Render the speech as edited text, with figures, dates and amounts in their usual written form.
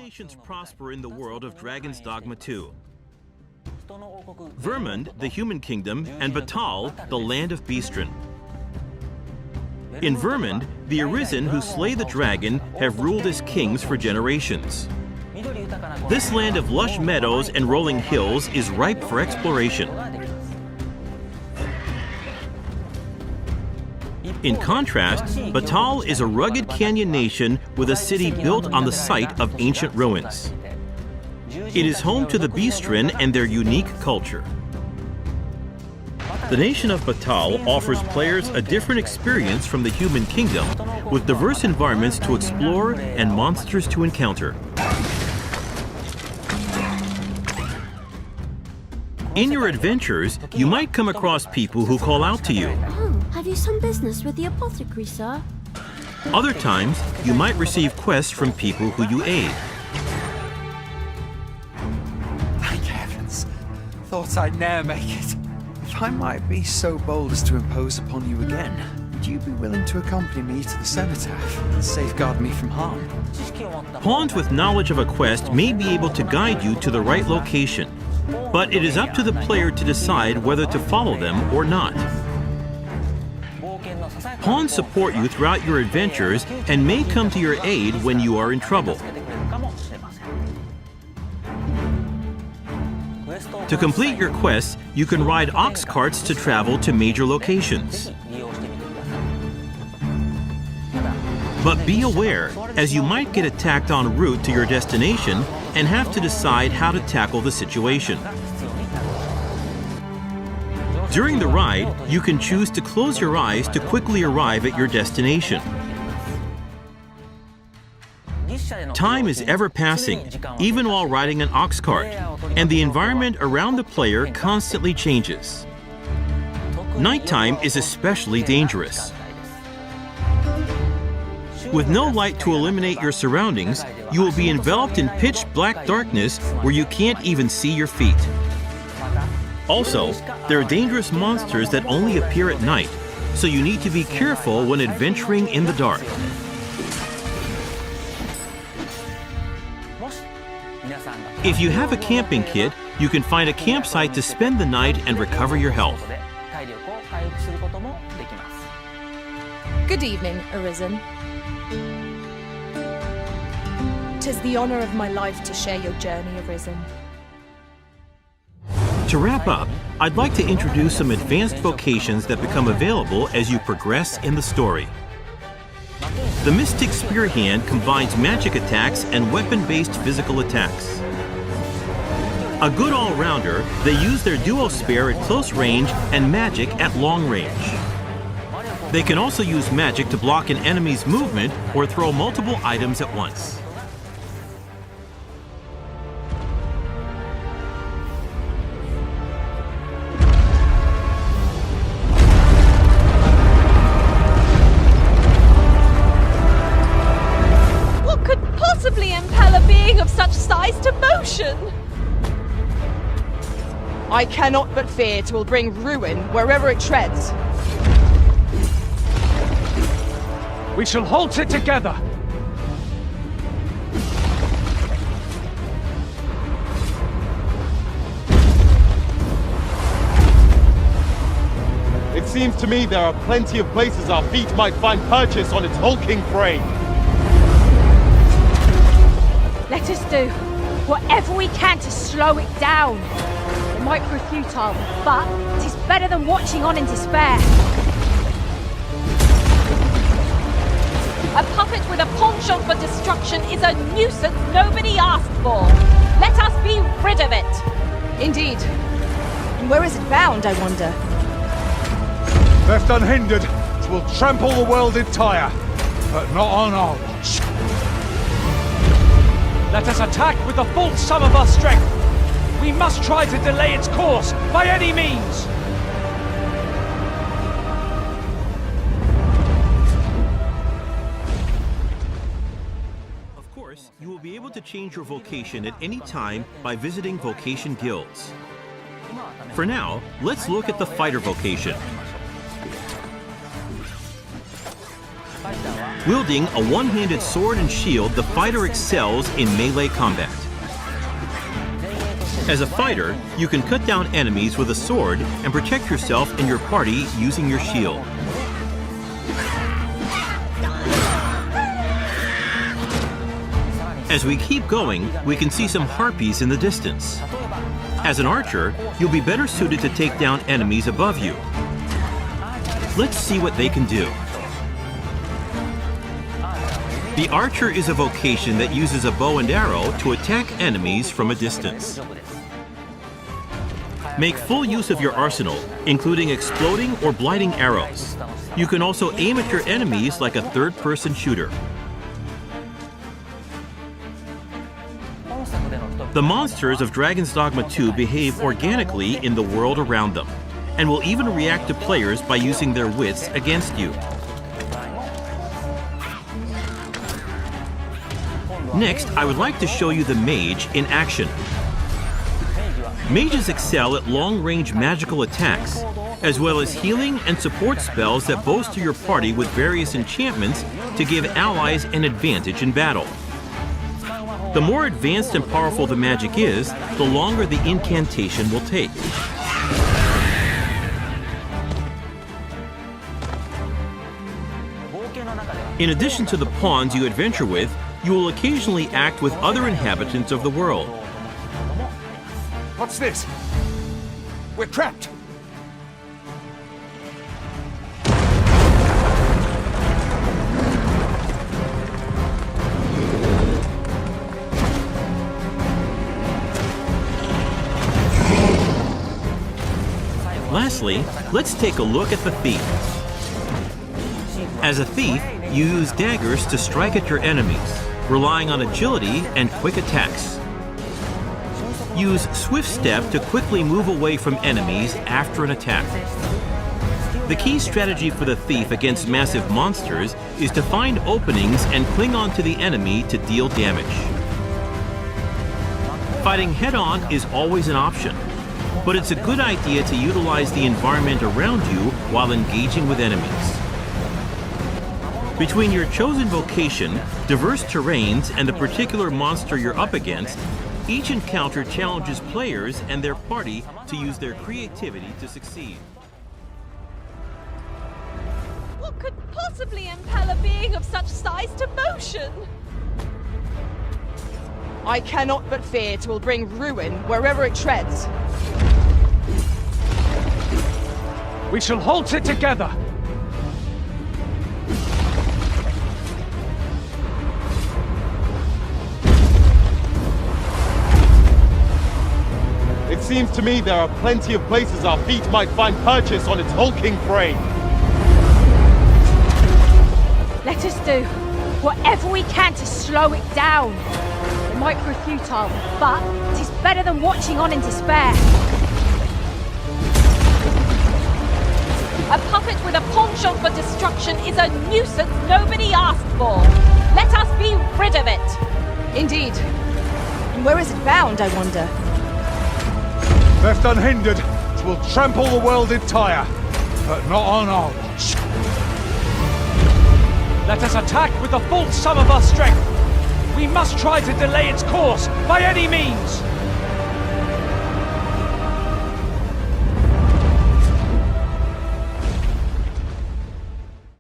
nations prosper in the world of Dragon's Dogma 2. Vermund, the human kingdom, and Batal, the land of Beastren. In Vermund, the Arisen who slay the dragon have ruled as kings for generations. This land of lush meadows and rolling hills is ripe for exploration. In contrast, Batal is a rugged canyon nation with a city built on the site of ancient ruins. It is home to the Beastren and their unique culture. The nation of Batal offers players a different experience from the human kingdom, with diverse environments to explore and monsters to encounter. In your adventures, you might come across people who call out to you. Oh, have you some business with the apothecary, sir? Other times, you might receive quests from people who you aid. Thank heavens. Thought I'd ne'er make it. If I might be so bold as to impose upon you again, would you be willing to accompany me to the cenotaph and safeguard me from harm? Pawns with knowledge of a quest may be able to guide you to the right location, but it is up to the player to decide whether to follow them or not. Pawns support you throughout your adventures and may come to your aid when you are in trouble. To complete your quests, you can ride ox carts to travel to major locations. But be aware, as you might get attacked en route to your destination and have to decide how to tackle the situation. During the ride, you can choose to close your eyes to quickly arrive at your destination. Time is ever passing, even while riding an ox cart, and the environment around the player constantly changes. Nighttime is especially dangerous. With no light to illuminate your surroundings, you will be enveloped in pitch black darkness where you can't even see your feet. Also, there are dangerous monsters that only appear at night, so you need to be careful when adventuring in the dark. If you have a camping kit, you can find a campsite to spend the night and recover your health. Good evening, Arisen. 'Tis the honor of my life to share your journey, Arisen. To wrap up, I'd like to introduce some advanced vocations that become available as you progress in the story. The Mystic Spear Hand combines magic attacks and weapon-based physical attacks. A good all-rounder, they use their duo spear at close range and magic at long range. They can also use magic to block an enemy's movement or throw multiple items at once. What could possibly impel a being of such size to motion? I cannot but fear 'twill bring ruin wherever it treads. We shall halt it together! It seems to me there are plenty of places our feet might find purchase on its hulking frame. Let us do whatever we can to slow it down. It might prove futile, but it is better than watching on in despair. A puppet with a penchant for destruction is a nuisance nobody asked for. Let us be rid of it. Indeed. And where is it bound, I wonder? Left unhindered, it will trample the world entire, but not on our watch. Let us attack with the full sum of our strength. We must try to delay its course by any means. Of course, you will be able to change your vocation at any time by visiting vocation guilds. For now, let's look at the fighter vocation. Wielding a one-handed sword and shield, the fighter excels in melee combat. As a fighter, you can cut down enemies with a sword and protect yourself and your party using your shield. As we keep going, we can see some harpies in the distance. As an archer, you'll be better suited to take down enemies above you. Let's see what they can do. The archer is a vocation that uses a bow and arrow to attack enemies from a distance. Make full use of your arsenal, including exploding or blighting arrows. You can also aim at your enemies like a third-person shooter. The monsters of Dragon's Dogma 2 behave organically in the world around them, and will even react to players by using their wits against you. Next, I would like to show you the mage in action. Mages excel at long-range magical attacks, as well as healing and support spells that bolster your party with various enchantments to give allies an advantage in battle. The more advanced and powerful the magic is, the longer the incantation will take. In addition to the pawns you adventure with, you will occasionally act with other inhabitants of the world. What's this? We're trapped! Lastly, let's take a look at the thief. As a thief, you use daggers to strike at your enemies, relying on agility and quick attacks. Use Swift Step to quickly move away from enemies after an attack. The key strategy for the thief against massive monsters is to find openings and cling on to the enemy to deal damage. Fighting head-on is always an option, but it's a good idea to utilize the environment around you while engaging with enemies. Between your chosen vocation, diverse terrains, and the particular monster you're up against, each encounter challenges players and their party to use their creativity to succeed. What could possibly impel a being of such size to motion? I cannot but fear it will bring ruin wherever it treads. We shall halt it together! It seems to me there are plenty of places our feet might find purchase on its hulking frame. Let us do whatever we can to slow it down. It might prove futile, but it is better than watching on in despair. A puppet with a penchant for destruction is a nuisance nobody asked for. Let us be rid of it. Indeed. And where is it bound, I wonder? Left unhindered, it will trample the world entire, but not on our watch. Let us attack with the full sum of our strength. We must try to delay its course by any means.